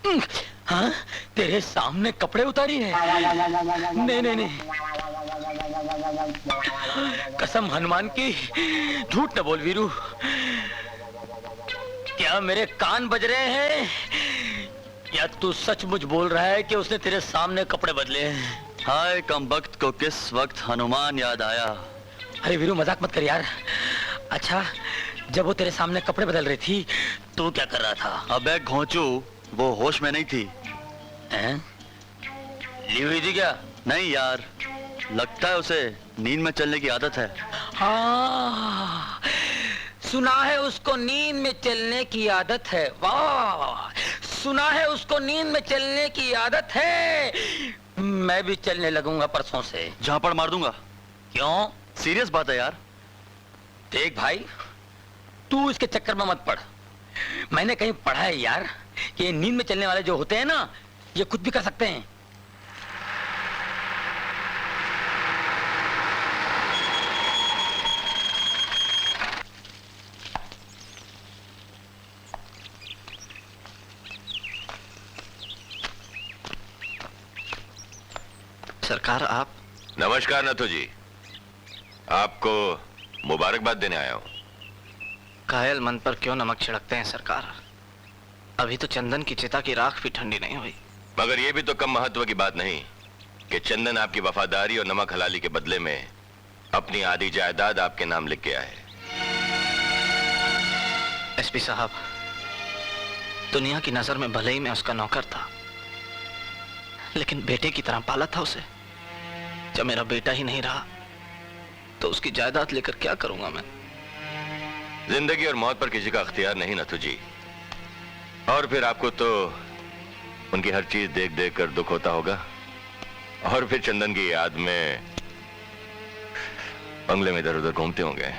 हाँ, तेरे सामने कपड़े उतारी है? नहीं नहीं नहीं, कसम हनुमान की, झूठ न बोल वीरू। क्या मेरे कान बज रहे हैं या तू सचमुच बोल रहा है कि उसने तेरे सामने कपड़े बदले हैं? हाय कमबख्त को किस वक्त हनुमान याद आया। अरे वीरू मजाक मत कर यार। अच्छा, जब वो तेरे सामने कपड़े बदल रही थी तू क्या कर रहा था? अबे घोंचू, वो होश में नहीं थी। हैं? ली हुई थी क्या? नहीं यार, लगता है उसे नींद में चलने की आदत है। हाँ, सुना है उसको नींद में चलने की आदत है। वाह, सुना है उसको नींद में चलने की आदत है। मैं भी चलने लगूंगा परसों से। झापड़ मार दूंगा। क्यों? सीरियस बात है यार। देख भाई, तू इसके चक्कर में मत पड़। मैंने कहीं पढ़ा है यार कि नींद में चलने वाले जो होते हैं ना, ये कुछ भी कर सकते हैं। सरकार आप? नमस्कार नथु जी, आपको मुबारकबाद देने आया हूं। घायल मन पर क्यों नमक छिड़कते हैं सरकार? अभी तो चंदन की चिता की राख भी ठंडी नहीं हुई। मगर यह भी तो कम महत्व की बात नहीं कि चंदन आपकी वफादारी और नमक हलाली के बदले में अपनी आधी जायदाद आपके नाम लिख के आया है। एसपी साहब, दुनिया की नजर में भले ही मैं उसका नौकर था, लेकिन बेटे की तरह पाला था उसे। जब मेरा बेटा ही नहीं रहा तो उसकी जायदाद लेकर क्या करूंगा मैं? जिंदगी और मौत पर किसी का अख्तियार नहीं नथु जी। और फिर आपको तो उनकी हर चीज देख देख कर दुख होता होगा। और फिर चंदन की याद में बंगले में इधर उधर घूमते होंगे।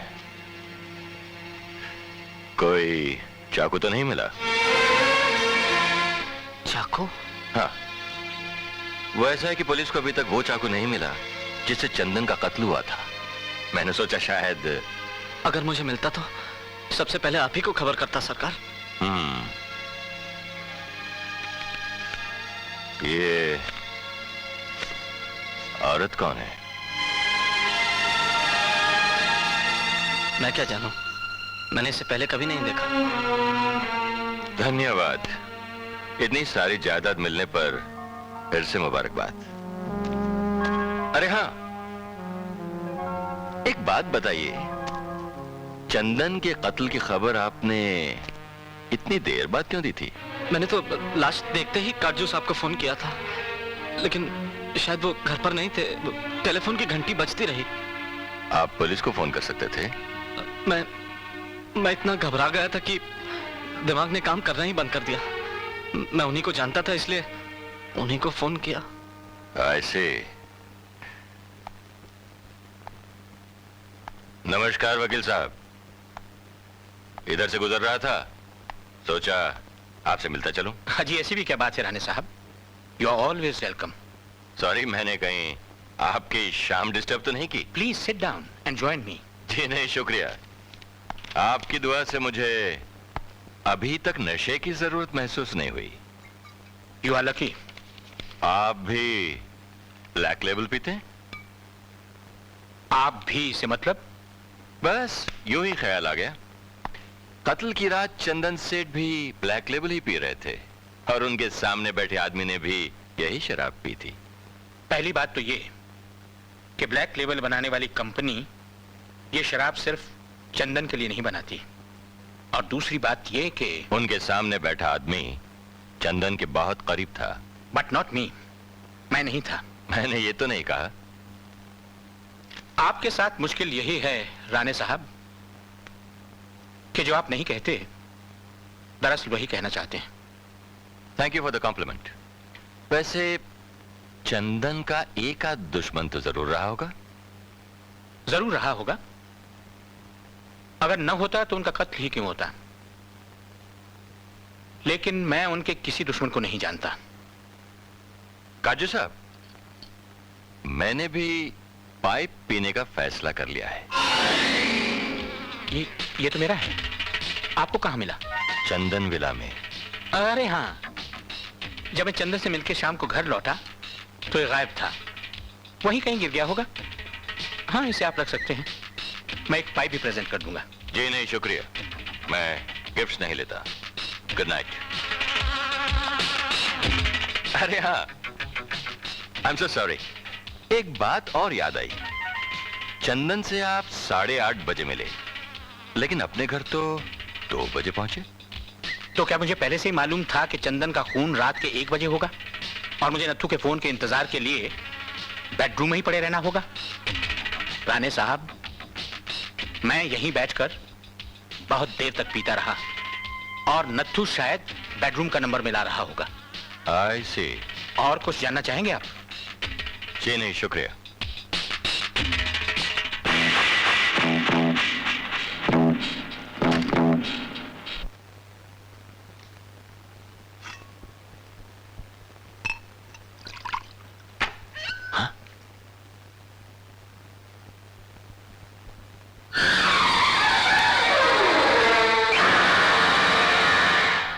कोई चाकू तो नहीं मिला? चाकू? हाँ, वो ऐसा है कि पुलिस को अभी तक वो चाकू नहीं मिला जिससे चंदन का कत्ल हुआ था। मैंने सोचा शायद अगर मुझे मिलता तो सबसे पहले आप ही को खबर करता सरकार। ये औरत कौन है? मैं क्या जानूं, मैंने इसे पहले कभी नहीं देखा। धन्यवाद, इतनी सारी जायदाद मिलने पर फिर से मुबारकबाद। अरे हाँ, एक बात बताइए, चंदन के कत्ल की खबर आपने इतनी देर बाद क्यों दी थी? मैंने तो लाश देखते ही काजू साहब को फोन किया था, लेकिन शायद वो घर पर नहीं थे। टेलीफोन की घंटी बजती रही। आप पुलिस को फोन कर सकते थे। मैं इतना घबरा गया था कि दिमाग ने काम करना ही बंद कर दिया। मैं उन्हीं को जानता था, इसलिए उन्हीं को फोन किया। ऐसे। नमस्कार वकील साहब, इधर से गुजर रहा था, सोचा आपसे मिलता चलूं। हाँ जी, ऐसी भी क्या बात है राणे साहब, you are always welcome. Sorry, मैंने कहीं आपकी शाम डिस्टर्ब तो नहीं की? Please sit down and join me. जी नहीं, शुक्रिया। आपकी दुआ से मुझे अभी तक नशे की जरूरत महसूस नहीं हुई। You are lucky. आप भी ब्लैक लेबल पीते हैं? आप भी से मतलब? बस यूं ही ख्याल आ गया। कत्ल की रात चंदन सेठ भी ब्लैक लेबल ही पी रहे थे और उनके सामने बैठे आदमी ने भी यही शराब पी थी। पहली बात तो ये कि ब्लैक लेबल बनाने वाली कंपनी ये शराब सिर्फ चंदन के लिए नहीं बनाती, और दूसरी बात ये कि उनके सामने बैठा आदमी चंदन के बहुत करीब था। बट नॉट मी, मैं नहीं था। मैंने ये तो नहीं कहा। आपके साथ मुश्किल यही है राणे साहब कि जो आप नहीं कहते, दरअसल वही कहना चाहते हैं। Thank you for the compliment. वैसे चंदन का एक आध दुश्मन तो जरूर रहा होगा? जरूर रहा होगा। अगर न होता तो उनका कत्ल ही क्यों होता। लेकिन मैं उनके किसी दुश्मन को नहीं जानता। काजू साहब, मैंने भी पाइप पीने का फैसला कर लिया है। ये तो मेरा है। आपको कहां मिला? चंदन विला में। अरे हाँ, जब मैं चंदन से मिलकर शाम को घर लौटा तो ये गायब था। वहीं कहीं गिर गया होगा। हाँ, इसे आप रख सकते हैं। मैं एक पाइप भी प्रेजेंट कर दूंगा। जी नहीं, शुक्रिया, मैं गिफ्ट्स नहीं लेता। Good night. अरे हाँ, आई एम सो सॉरी, एक बात और याद आई। चंदन से आप 8:30 बजे मिले, लेकिन अपने घर तो 2 बजे पहुंचे। तो क्या मुझे पहले से ही मालूम था कि चंदन का खून रात के 1 बजे होगा और मुझे नत्थू के फोन के इंतजार के लिए बेडरूम में ही पड़े रहना होगा? राणे साहब, मैं यहीं बैठकर बहुत देर तक पीता रहा और नत्थू शायद बेडरूम का नंबर मिला रहा होगा। आई सी। और कुछ जानना चाहेंगे आप? जी नहीं, शुक्रिया।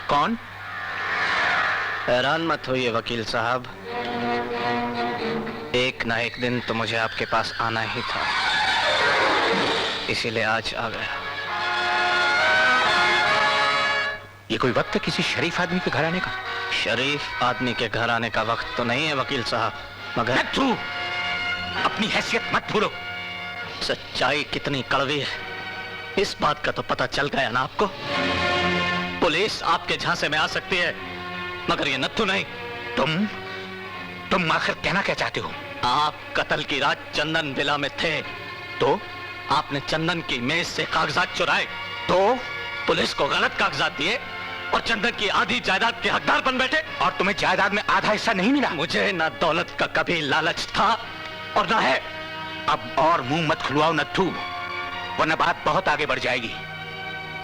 कौन? हैरान मत होइए वकील साहब, एक ना एक दिन तो मुझे आपके पास आना ही था, इसीलिए आज आ गया। ये कोई वक्त है किसी शरीफ आदमी के घर आने का? शरीफ आदमी के घर आने का वक्त तो नहीं है वकील साहब, मगर नत्थू, अपनी हैसियत मत भूलो। सच्चाई कितनी कड़वी है इस बात का तो पता चल गया ना आपको। पुलिस आपके झांसे में आ सकती है, मगर ये नत्थू नहीं। तुम आखिर कहना क्या चाहते हो? आप कत्ल की रात चंदन विला में थे, तो आपने चंदन की मेज से कागजात चुराए, तो पुलिस को गलत कागजात दिए और चंदन की आधी जायदाद के हकदार बन बैठे। और तुम्हें जायदाद में आधा हिस्सा नहीं मिला? मुझे ना दौलत का कभी लालच था और ना है। अब और मुंह मत खुलवाओ नत्थू, वरना बात बहुत आगे बढ़ जाएगी।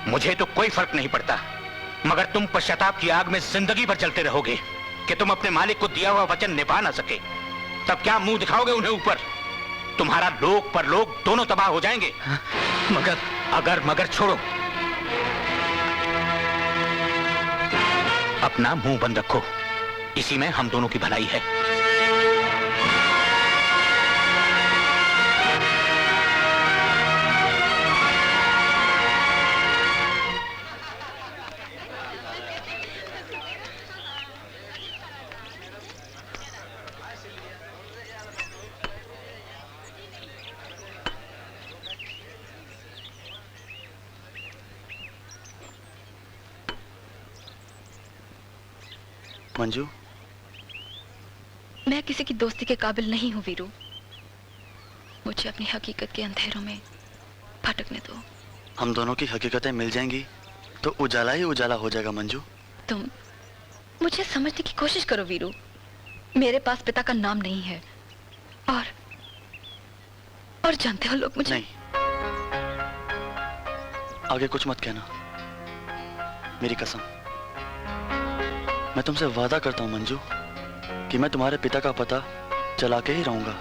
मुझे तो कोई फर्क नहीं पड़ता, मगर तुम पश्चाताप की आग में जिंदगी भर चलते रहोगे कि तुम अपने मालिक को दिया हुआ वचन निभा ना सके। तब क्या मुंह दिखाओगे उन्हें ऊपर? तुम्हारा लोक परलोक दोनों तबाह हो जाएंगे। मगर अगर मगर छोड़ो, अपना मुंह बंद रखो, इसी में हम दोनों की भलाई है। मंजू, मैं किसी की दोस्ती के काबिल नहीं हूँ वीरू। मुझे अपनी हकीकत के अंधेरों में भटकने दो। हम दोनों की हकीकतें मिल जाएंगी तो उजाला ही उजाला हो जाएगा मंजू। तुम मुझे समझने की कोशिश करो वीरू। मेरे पास पिता का नाम नहीं है और जानते हो लोग मुझे नहीं, आगे कुछ मत कहना, मेरी कसम। मैं तुमसे वादा करता हूं मंजू कि मैं तुम्हारे पिता का पता चला के ही रहूंगा।